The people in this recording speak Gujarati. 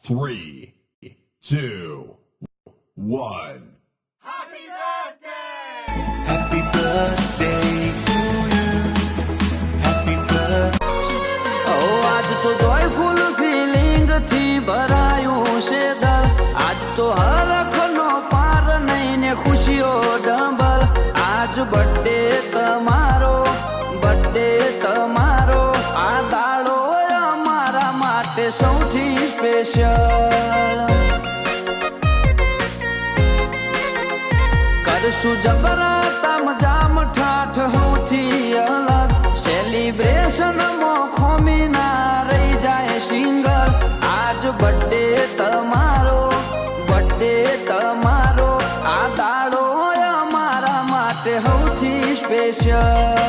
3, 2, 1. Happy birthday! Happy birthday to you. Happy birthday. Oh, आज तो joyful feeling थी भराયું છે દલ આજ તો હરખનો પાર નહીં ને ખુશીઓ ડબલ આજ બર્થડે તમારો આ દાડો અમારા માટે સૌથી સ્પેશિયલ કરશું જબરતા મજામ ઠાઠ સૌથી અલગ સેલિબ્રેશન માં ખોમી ના રહી જાય સિંગલ આજ બર્થડે તમારો આ દાડો અમારા માટે સૌથી સ્પેશિયલ